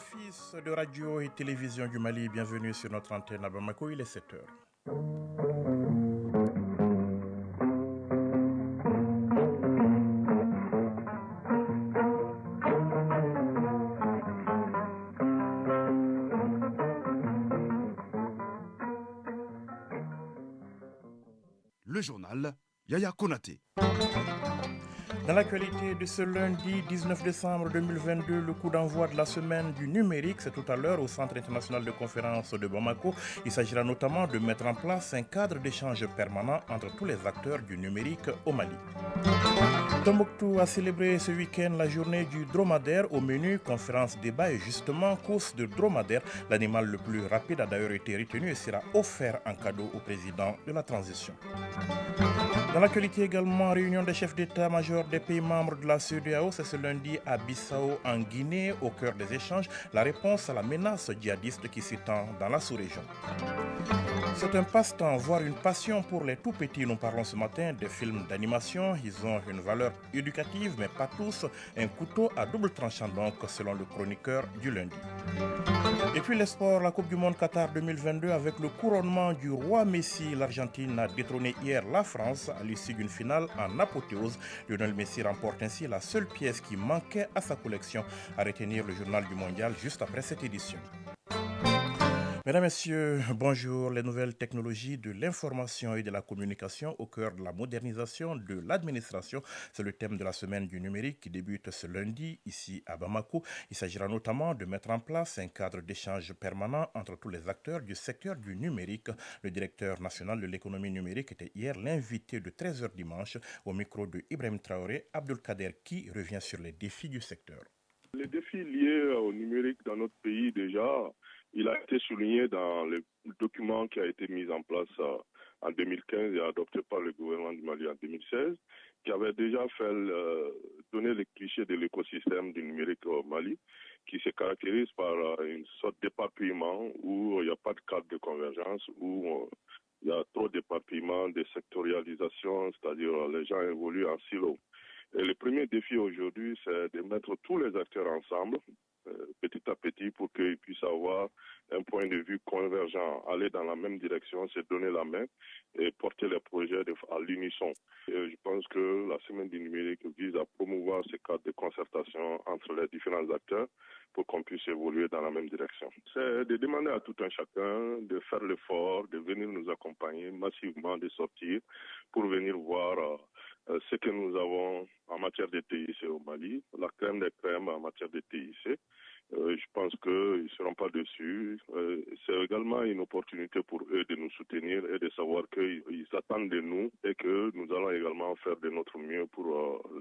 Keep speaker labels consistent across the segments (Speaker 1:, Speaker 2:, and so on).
Speaker 1: Office de radio et télévision du Mali, bienvenue sur notre antenne à Bamako, il est 7h.
Speaker 2: Le journal Yaya Konaté.
Speaker 1: Dans l'actualité de ce lundi 19 décembre 2022, le coup d'envoi de la semaine du numérique, c'est tout à l'heure au Centre international de conférence de Bamako. Il s'agira notamment de mettre en place un cadre d'échange permanent entre tous les acteurs du numérique au Mali. Tombouctou a célébré ce week-end la journée du dromadaire. Au menu, conférence, débat et justement course de dromadaire. L'animal le plus rapide a d'ailleurs été retenu et sera offert en cadeau au président de la transition. Dans l'actualité également, réunion des chefs d'état-major des pays membres de la CEDEAO, c'est ce lundi à Bissau en Guinée, au cœur des échanges, la réponse à la menace djihadiste qui s'étend dans la sous-région. C'est un passe-temps, voire une passion pour les tout-petits. Nous parlons ce matin des films d'animation. Ils ont une valeur éducative, mais pas tous. Un couteau à double tranchant donc, selon le chroniqueur du lundi. Et puis les sports, la Coupe du Monde Qatar 2022 avec le couronnement du roi Messi. L'Argentine a détrôné hier la France à l'issue d'une finale en apothéose. Lionel Messi remporte ainsi la seule pièce qui manquait à sa collection. À retenir le journal du mondial juste après cette édition. Mesdames, Messieurs, bonjour. Les nouvelles technologies de l'information et de la communication au cœur de la modernisation de l'administration. C'est le thème de la semaine du numérique qui débute ce lundi ici à Bamako. Il s'agira notamment de mettre en place un cadre d'échange permanent entre tous les acteurs du secteur du numérique. Le directeur national de l'économie numérique était hier l'invité de 13h dimanche au micro de Ibrahim Traoré. Abdelkader qui revient sur les défis du secteur.
Speaker 3: Les défis liés au numérique dans notre pays déjà, il a été souligné dans le document qui a été mis en place en 2015 et adopté par le gouvernement du Mali en 2016, qui avait déjà fait donner les clichés de l'écosystème du numérique au Mali, qui se caractérise par une sorte d'éparpillement où il n'y a pas de cadre de convergence, où il y a trop d'éparpillement, de sectorialisation, c'est-à-dire les gens évoluent en silo. Et le premier défi aujourd'hui, c'est de mettre tous les acteurs ensemble, petit à petit, pour qu'ils puissent avoir un point de vue convergent, aller dans la même direction, se donner la main et porter les projets à l'unisson. Et je pense que la semaine du numérique vise à promouvoir ce cadre de concertation entre les différents acteurs pour qu'on puisse évoluer dans la même direction. C'est de demander à tout un chacun de faire l'effort, de venir nous accompagner massivement, de sortir pour venir voir ce que nous avons en matière de TIC au Mali, la crème des crèmes en matière de TIC. Je pense qu'ils ne seront pas dessus. C'est également une opportunité pour eux de nous soutenir et de savoir qu'ils attendent de nous et que nous allons également faire de notre mieux pour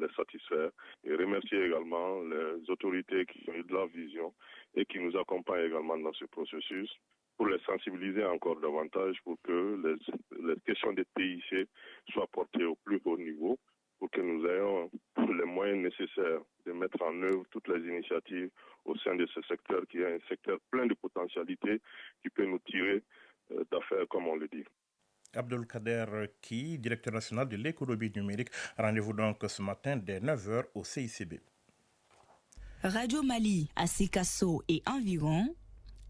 Speaker 3: les satisfaire. Et remercier également les autorités qui ont eu de la vision et qui nous accompagnent également dans ce processus, pour les sensibiliser encore davantage pour que les questions de TIC soient portées au plus haut niveau, pour que nous ayons les moyens nécessaires de mettre en œuvre toutes les initiatives au sein de ce secteur qui est un secteur plein de potentialités qui peut nous tirer d'affaires, comme on le dit.
Speaker 1: Abdelkader Ki, directeur national de l'économie numérique. Rendez-vous donc ce matin dès 9h au CICB.
Speaker 4: Radio Mali à Sikasso et environ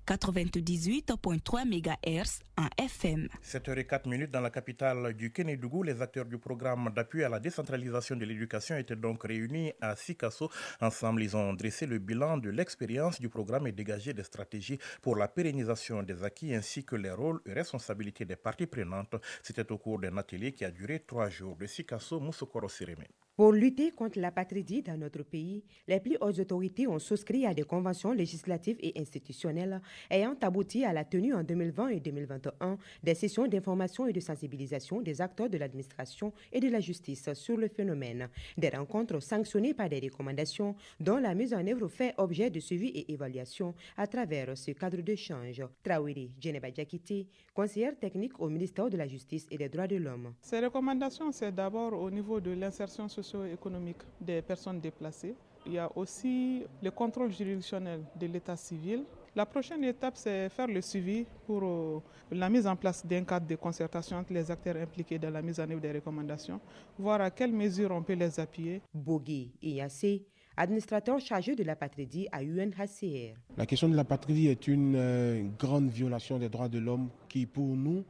Speaker 4: 98.3 MHz en FM.
Speaker 1: 7h04 dans la capitale du Kénédougou. Les acteurs du programme d'appui à la décentralisation de l'éducation étaient donc réunis à Sikasso. Ensemble, ils ont dressé le bilan de l'expérience du programme et dégagé des stratégies pour la pérennisation des acquis ainsi que les rôles et responsabilités des parties prenantes. C'était au cours d'un atelier qui a duré 3 jours. De Sikasso, Moussokoro Sireme.
Speaker 5: Pour lutter contre l'apatridie dans notre pays, les plus hautes autorités ont souscrit à des conventions législatives et institutionnelles ayant abouti à la tenue en 2020 et 2021 des sessions d'information et de sensibilisation des acteurs de l'administration et de la justice sur le phénomène. Des rencontres sanctionnées par des recommandations dont la mise en œuvre fait objet de suivi et évaluation à travers ce cadre d'échange. Traoré Djeneba Diakité, conseillère technique au ministère de la Justice et des Droits de l'Homme.
Speaker 6: Ces recommandations, c'est d'abord au niveau de l'insertion socio-économique des personnes déplacées. Il y a aussi le contrôle juridictionnel de l'état civil. La prochaine étape, c'est faire le suivi pour la mise en place d'un cadre de concertation entre les acteurs impliqués dans la mise en œuvre des recommandations, voir à quelles mesures on peut les appuyer.
Speaker 5: Bogui et Yassé administrateur chargé de l'apatridie à UNHCR.
Speaker 7: La question de l'apatridie est une grande violation des droits de l'homme qui, pour nous,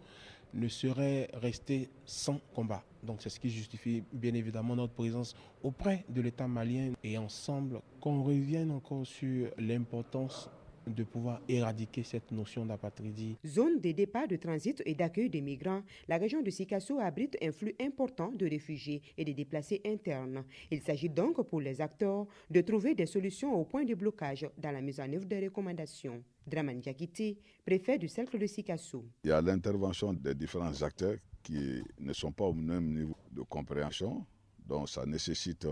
Speaker 7: ne serait restée sans combat. Donc c'est ce qui justifie bien évidemment notre présence auprès de l'État malien et ensemble qu'on revienne encore sur l'importance de pouvoir éradiquer cette notion d'apatridie.
Speaker 5: Zone de départ, de transit et d'accueil des migrants, la région de Sikasso abrite un flux important de réfugiés et de déplacés internes. Il s'agit donc pour les acteurs de trouver des solutions au point de blocage dans la mise en œuvre des recommandations. Draman Diakité, préfet du cercle de Sikasso.
Speaker 8: Il y a l'intervention des différents acteurs qui ne sont pas au même niveau de compréhension, donc ça nécessite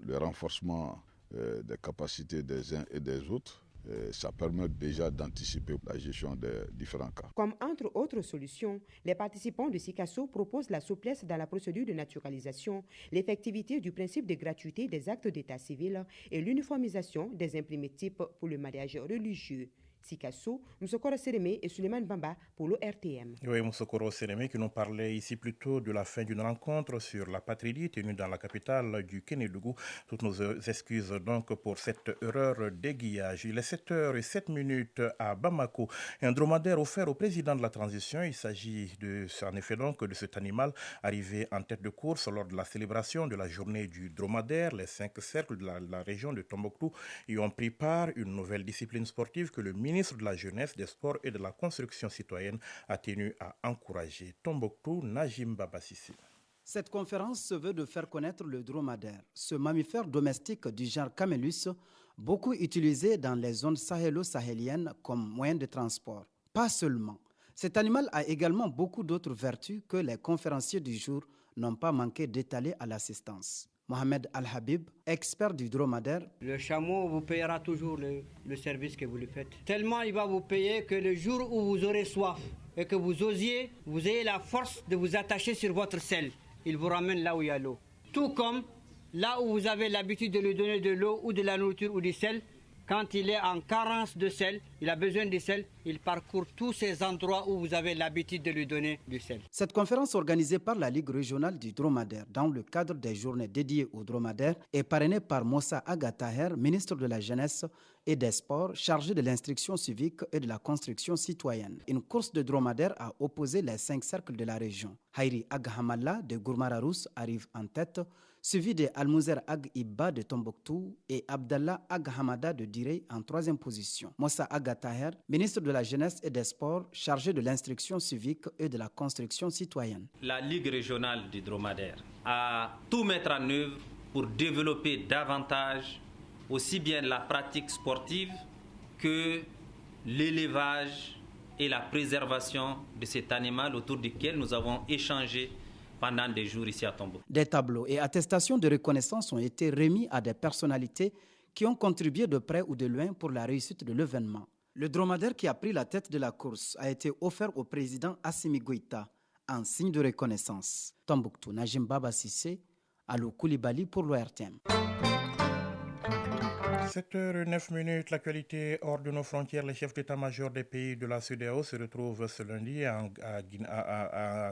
Speaker 8: le renforcement des capacités des uns et des autres. Ça permet déjà d'anticiper la gestion des différents cas.
Speaker 5: Comme entre autres solutions, les participants de Sikasso proposent la souplesse dans la procédure de naturalisation, l'effectivité du principe de gratuité des actes d'état civil et l'uniformisation des imprimés types pour le mariage religieux. Sikasso, Moussokoro Sérémé et Suleiman Bamba pour l'ORTM.
Speaker 1: Oui, Moussokoro Sérémé qui nous parlait ici plutôt de la fin d'une rencontre sur l'apatridie tenue dans la capitale du Kénédougou. Toutes nos excuses donc pour cette erreur d'aiguillage. Il est 7h07 à Bamako. Un dromadaire offert au président de la transition. Il s'agit en effet donc de cet animal arrivé en tête de course lors de la célébration de la journée du dromadaire. Les 5 cercles de la région de Tombouctou y ont pris part, une nouvelle discipline sportive que le ministre de la Jeunesse, des Sports et de la Construction citoyenne a tenu à encourager. Tombouctou, Najim Babassissi.
Speaker 9: Cette conférence se veut de faire connaître le dromadaire, ce mammifère domestique du genre Camelus, beaucoup utilisé dans les zones sahélo-sahéliennes comme moyen de transport. Pas seulement. Cet animal a également beaucoup d'autres vertus que les conférenciers du jour n'ont pas manqué d'étaler à l'assistance. Mohamed Al-Habib, expert du dromadaire.
Speaker 10: Le chameau vous payera toujours le service que vous lui faites. Tellement il va vous payer que le jour où vous aurez soif et que vous ayez la force de vous attacher sur votre selle, il vous ramène là où il y a l'eau. Tout comme là où vous avez l'habitude de lui donner de l'eau ou de la nourriture ou du sel, quand il est en carence de sel, il a besoin de sel, il parcourt tous ces endroits où vous avez l'habitude de lui donner du sel.
Speaker 9: Cette conférence organisée par la Ligue régionale du dromadaire dans le cadre des journées dédiées au dromadaire est parrainée par Moussa Aga Taher, ministre de la Jeunesse et des Sports, chargé de l'instruction civique et de la construction citoyenne. Une course de dromadaire a opposé les 5 cercles de la région. Haïri Aghamalla de Gourmararous arrive en tête, suivi de Almouzer Ag Ibba de Tombouctou et Abdallah Ag Hamada de Direy en 3e position. Moussa Aga Taher, ministre de la Jeunesse et des Sports, chargé de l'instruction civique et de la construction citoyenne.
Speaker 11: La Ligue régionale du dromadaire a tout mettre en œuvre pour développer davantage aussi bien la pratique sportive que l'élevage et la préservation de cet animal autour duquel nous avons échangé pendant des jours ici à Tombouctou.
Speaker 9: Des tableaux et attestations de reconnaissance ont été remis à des personnalités qui ont contribué de près ou de loin pour la réussite de l'événement. Le dromadaire qui a pris la tête de la course a été offert au président Assimi Goïta en signe de reconnaissance. Tombouctou, Najim Baba Sissé, Alou Koulibaly pour l'ORTM.
Speaker 1: 7h09, l'actualité hors de nos frontières. Les chefs d'état-major des pays de la CEDEAO se retrouvent ce lundi à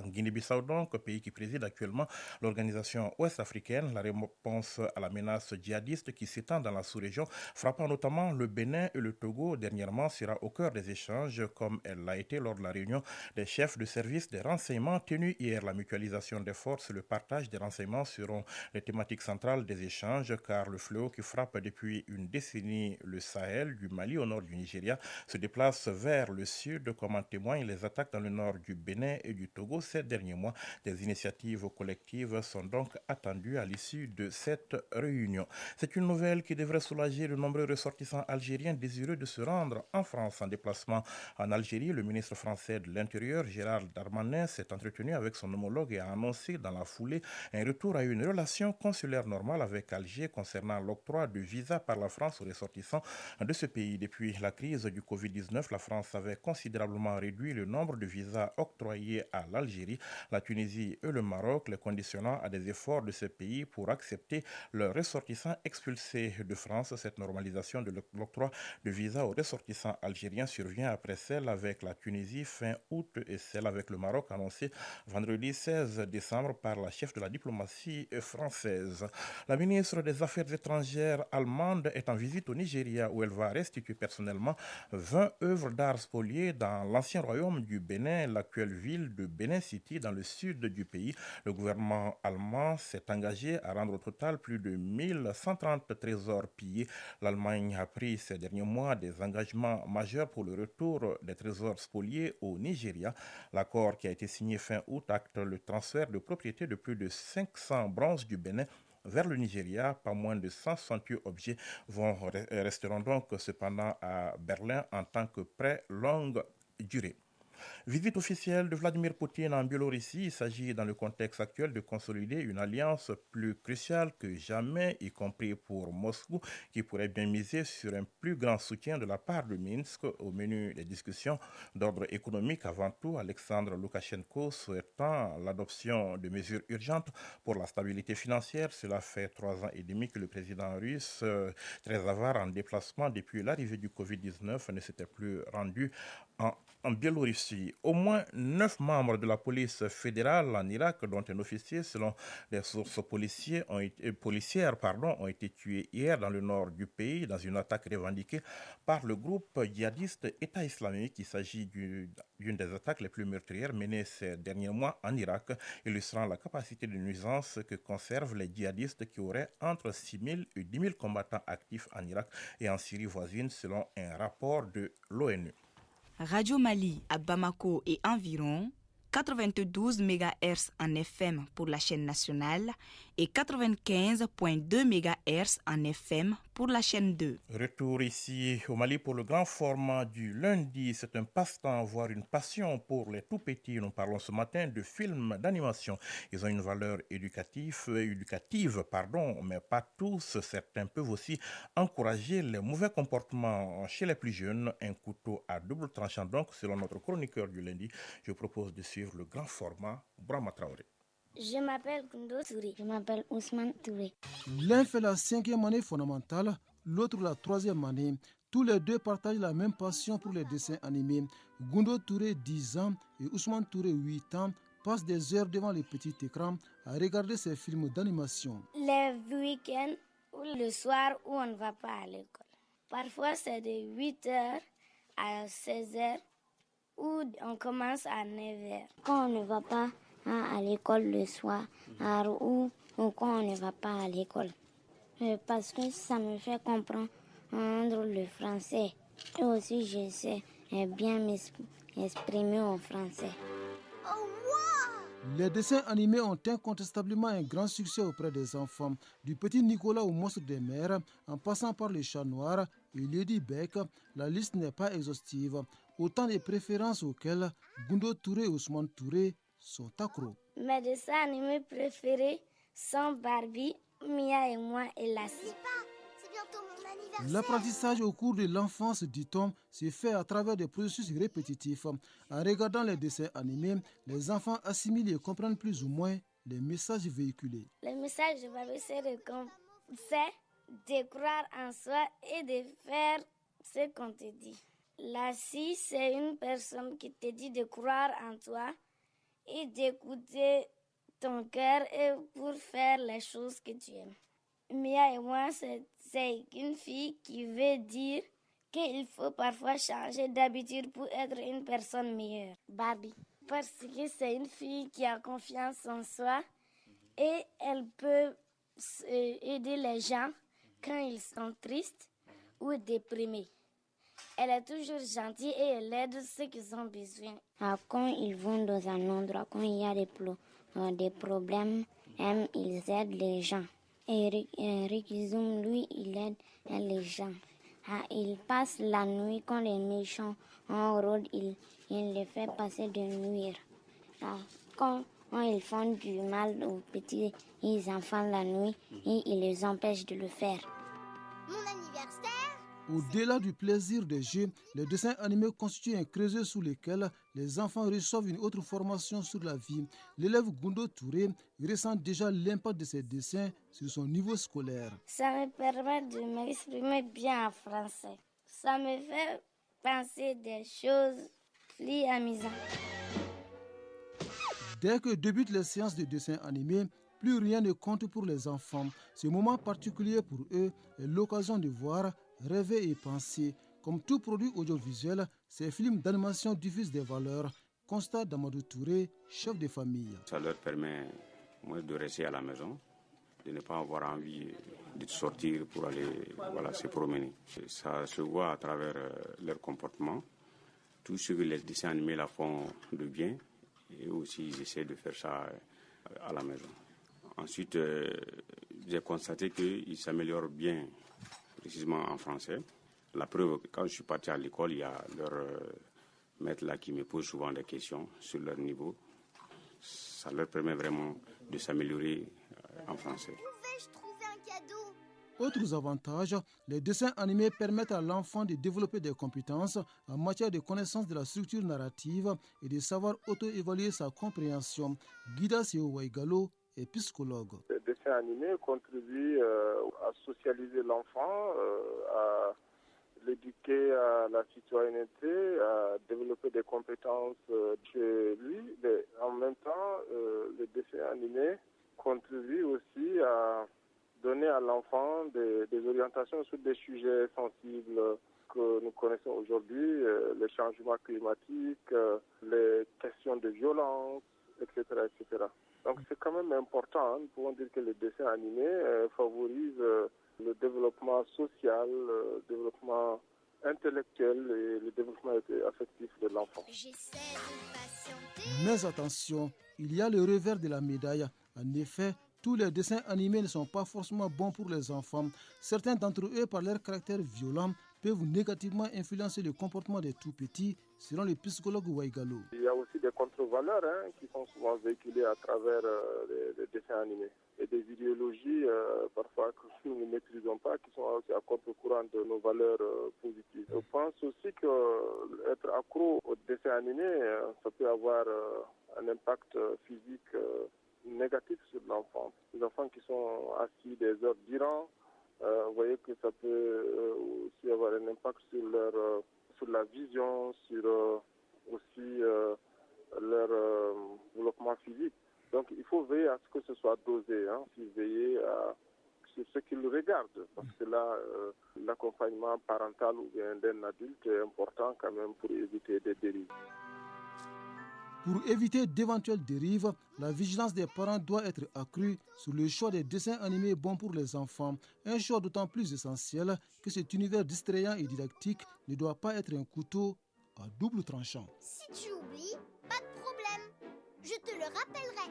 Speaker 1: Guinée-Bissau, donc pays qui préside actuellement l'organisation ouest-africaine. La réponse à la menace djihadiste qui s'étend dans la sous-région, frappant notamment le Bénin et le Togo dernièrement, sera au cœur des échanges, comme elle l'a été lors de la réunion des chefs de service des renseignements tenus hier. La mutualisation des forces et le partage des renseignements seront les thématiques centrales des échanges, car le fléau qui frappe depuis une décennie le Sahel, du Mali au nord du Nigeria, se déplace vers le sud, comme en témoignent les attaques dans le nord du Bénin et du Togo ces derniers mois. Des initiatives collectives sont donc attendues à l'issue de cette réunion. C'est une nouvelle qui devrait soulager de nombreux ressortissants algériens désireux de se rendre en France. En déplacement en Algérie, le ministre français de l'Intérieur, Gérald Darmanin, s'est entretenu avec son homologue et a annoncé dans la foulée un retour à une relation consulaire normale avec Alger concernant l'octroi de visa par la France aux ressortissants de ce pays. Depuis la crise du Covid-19, la France avait considérablement réduit le nombre de visas octroyés à l'Algérie, la Tunisie et le Maroc, les conditionnant à des efforts de ces pays pour accepter leurs ressortissants expulsés de France. Cette normalisation de l'octroi de visas aux ressortissants algériens survient après celle avec la Tunisie fin août et celle avec le Maroc annoncée vendredi 16 décembre par la chef de la diplomatie française. La ministre des Affaires étrangères allemande est en visite au Nigeria où elle va restituer personnellement 20 œuvres d'art spoliées dans l'ancien royaume du Bénin, l'actuelle ville de Benin City dans le sud du pays. Le gouvernement allemand s'est engagé à rendre au total plus de 1130 trésors pillés. L'Allemagne a pris ces derniers mois des engagements majeurs pour le retour des trésors spoliés au Nigeria. L'accord qui a été signé fin août acte le transfert de propriété de plus de 500 bronzes du Bénin vers le Nigeria. Pas moins de 168 objets resteront donc cependant à Berlin en tant que prêt longue durée. Visite officielle de Vladimir Poutine en Biélorussie. Il s'agit dans le contexte actuel de consolider une alliance plus cruciale que jamais, y compris pour Moscou, qui pourrait bien miser sur un plus grand soutien de la part de Minsk. Au menu des discussions d'ordre économique, avant tout, Alexandre Loukachenko souhaitant l'adoption de mesures urgentes pour la stabilité financière. Cela fait 3 ans et demi que le président russe, très avare en déplacement depuis l'arrivée du Covid-19, ne s'était plus rendu en Biélorussie. Au moins 9 membres de la police fédérale en Irak, dont un officier, selon des sources policières, ont été tués hier dans le nord du pays dans une attaque revendiquée par le groupe djihadiste État islamique. Il s'agit d'une des attaques les plus meurtrières menées ces derniers mois en Irak, illustrant la capacité de nuisance que conservent les djihadistes qui auraient entre 6 000 et 10 000 combattants actifs en Irak et en Syrie voisine, selon un rapport de l'ONU.
Speaker 4: Radio Mali à Bamako et environ, 92 MHz en FM pour la chaîne nationale et 95.2 MHz en FM pour la chaîne 2.
Speaker 1: Retour ici au Mali pour le grand format du lundi. C'est un passe-temps, voire une passion pour les tout-petits. Nous parlons ce matin de films d'animation. Ils ont une valeur éducative, mais pas tous. Certains peuvent aussi encourager les mauvais comportements chez les plus jeunes. Un couteau à double tranchant donc, selon notre chroniqueur du lundi. Je propose de suivre le grand format Brahma Traoré.
Speaker 12: Je m'appelle Gundo Touré. Je m'appelle Ousmane Touré.
Speaker 13: L'un fait la 5e année fondamentale, l'autre la 3e année. Tous les deux partagent la même passion pour les dessins animés. Gundo Touré, 10 ans, et Ousmane Touré, 8 ans, passent des heures devant les petits écrans à regarder ces films d'animation.
Speaker 12: Les week-ends ou le soir où on ne va pas à l'école. Parfois, c'est de 8h à 16h ou on commence à 9h. Quand on ne va pas à l'école le soir ou quand on ne va pas à l'école. Parce que ça me fait comprendre le français. Et aussi, je sais bien m'exprimer en français.
Speaker 13: Les dessins animés ont incontestablement un grand succès auprès des enfants. Du petit Nicolas au monstre des mers, en passant par les chats noirs et Lady Beck, la liste n'est pas exhaustive. Autant de préférences auxquelles Gundo Touré et Ousmane Touré sont accros.
Speaker 12: Mes dessins animés préférés sont Barbie, Mia et moi et Lassie.
Speaker 13: L'apprentissage au cours de l'enfance, dit-on, se fait à travers des processus répétitifs. En regardant les dessins animés, les enfants assimilent et comprennent plus ou moins les messages véhiculés.
Speaker 12: Le message de Barbie, c'est de croire en soi et de faire ce qu'on te dit. Lassie, c'est une personne qui te dit de croire en toi et d'écouter ton cœur et pour faire les choses que tu aimes. Mia et moi, c'est une fille qui veut dire qu'il faut parfois changer d'habitude pour être une personne meilleure. Barbie, parce que c'est une fille qui a confiance en soi et elle peut aider les gens quand ils sont tristes ou déprimés. Elle est toujours gentille et elle aide ceux qui ont besoin. Quand ils vont dans un endroit, quand il y a des problèmes, ils aident les gens. Et Ricky Zoom, lui, il aide les gens. Il passe la nuit quand les méchants en rôde, il les fait passer de nuit. Quand ils font du mal aux petits enfants la nuit, et il les empêche de le faire.
Speaker 14: Mon anniversaire,
Speaker 13: Au-delà du plaisir des jeux, les dessins animés constituent un creuset sous lequel les enfants reçoivent une autre formation sur la vie. L'élève Gundo Touré ressent déjà l'impact de ces dessins sur son niveau scolaire.
Speaker 12: Ça me permet de m'exprimer bien en français. Ça me fait penser des choses plus amusantes.
Speaker 13: Dès que débutent les séances de dessins animés, plus rien ne compte pour les enfants. Ce moment particulier pour eux est l'occasion de voir, rêver et penser. Comme tout produit audiovisuel, ces films d'animation diffusent des valeurs. Constat d'Amadou Touré, chef de famille.
Speaker 14: Ça leur permet de rester à la maison, de ne pas avoir envie de sortir pour aller se promener. Ça se voit à travers leur comportement. Tout ce que les dessins animés la font de bien, et aussi ils essaient de faire ça à la maison. Ensuite, j'ai constaté qu'ils s'améliorent bien, précisément en français. La preuve, quand je suis parti à l'école, il y a leur maître là qui me pose souvent des questions sur leur niveau. Ça leur permet vraiment de s'améliorer en français.
Speaker 15: Pouvais-je trouver un cadeau ?
Speaker 13: Autres avantages, les dessins animés permettent à l'enfant de développer des compétences en matière de connaissance de la structure narrative et de savoir auto-évaluer sa compréhension. Guida Seo Waigalo est psychologue.
Speaker 16: Les dessins animés contribuent à socialiser l'enfant, à l'éduquer à la citoyenneté, à développer des compétences chez lui. Mais en même temps, les dessins animés contribuent aussi à donner à l'enfant des orientations sur des sujets sensibles que nous connaissons aujourd'hui, les changements climatiques, les questions de violence, etc., etc. Donc c'est quand même important, nous pouvons dire que les dessins animés favorisent le développement social, le développement intellectuel et le développement affectif de l'enfant.
Speaker 13: Mais attention, il y a le revers de la médaille. En effet, tous les dessins animés ne sont pas forcément bons pour les enfants. Certains d'entre eux, par leur caractère violent, peuvent négativement influencer le comportement des tout-petits, selon le psychologue Waigalo.
Speaker 16: Il y a aussi des contre-valeurs qui sont souvent véhiculées à travers les dessins animés. Et des idéologies, parfois, que nous ne maîtrisons pas, qui sont aussi à contre-courant de nos valeurs positives. Je pense aussi qu'être accro aux dessins animés, ça peut avoir un impact physique négatif sur l'enfant. Les enfants qui sont assis des heures durant, vous voyez que ça peut aussi avoir un impact sur la vision, sur aussi leur développement physique. Donc il faut veiller à ce que ce soit dosé, veiller sur ce qu'ils regardent, parce que là, l'accompagnement parental ou bien d'un adulte est important quand même pour éviter des dérives.
Speaker 13: Pour éviter d'éventuelles dérives, la vigilance des parents doit être accrue sur le choix des dessins animés bons pour les enfants. Un choix d'autant plus essentiel que cet univers distrayant et didactique ne doit pas être un couteau à double tranchant.
Speaker 15: Si tu oublies, pas de problème. Je te le rappellerai.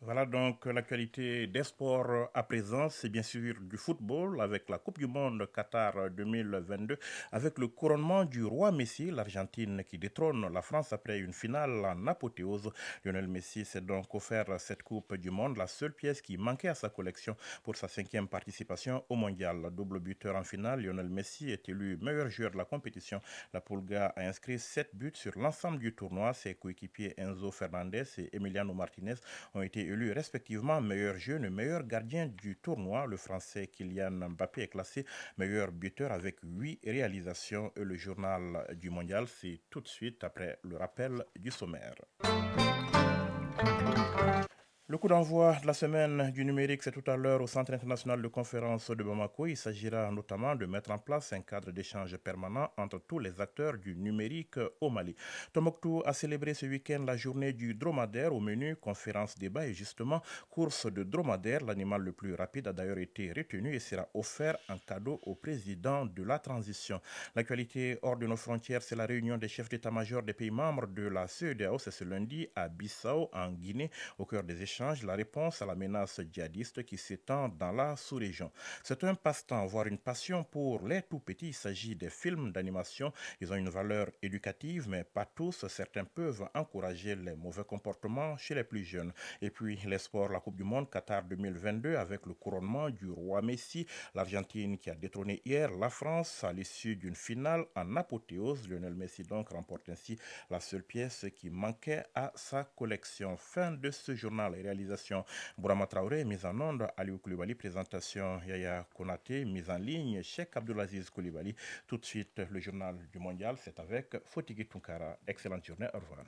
Speaker 1: Voilà donc l'actualité des sports à présent, c'est bien sûr du football avec la Coupe du Monde Qatar 2022, avec le couronnement du roi Messi, l'Argentine qui détrône la France après une finale en apothéose. Lionel Messi s'est donc offert cette Coupe du Monde, la seule pièce qui manquait à sa collection pour sa 5e participation au Mondial. Double buteur en finale, Lionel Messi est élu meilleur joueur de la compétition. La Pulga a inscrit 7 buts sur l'ensemble du tournoi. Ses coéquipiers Enzo Fernandez et Emiliano Martinez ont été élus respectivement meilleur jeune et meilleur gardien du tournoi. Le Français Kylian Mbappé est classé meilleur buteur avec 8 réalisations. Et le journal du mondial, c'est tout de suite après le rappel du sommaire. Le coup d'envoi de la semaine du numérique, c'est tout à l'heure au Centre international de conférence de Bamako. Il s'agira notamment de mettre en place un cadre d'échange permanent entre tous les acteurs du numérique au Mali. Tombouctou a célébré ce week-end la journée du dromadaire. Au menu, conférence, débat et justement course de dromadaire. L'animal le plus rapide a d'ailleurs été retenu et sera offert en cadeau au président de la transition. L'actualité hors de nos frontières, c'est la réunion des chefs d'état-major des pays membres de la CEDEAO. C'est ce lundi à Bissau, en Guinée, au cœur des échanges échange la réponse à la menace djihadiste qui s'étend dans la sous-région. C'est un passe-temps, voire une passion pour les tout-petits. Il s'agit des films d'animation. Ils ont une valeur éducative, mais pas tous. Certains peuvent encourager les mauvais comportements chez les plus jeunes. Et puis les sports, la Coupe du Monde Qatar 2022 avec le couronnement du roi Messi, l'Argentine qui a détrôné hier la France à l'issue d'une finale en apothéose. Lionel Messi donc remporte ainsi la seule pièce qui manquait à sa collection. Fin de ce journal. Réalisation Bourama Traoré, mise en onde Aliou Koulibaly, présentation Yaya Konaté, mise en ligne Cheikh Abdulaziz Koulibaly. Tout de suite le journal du mondial, c'est avec Fotigui Tunkara. Excellente journée, au revoir.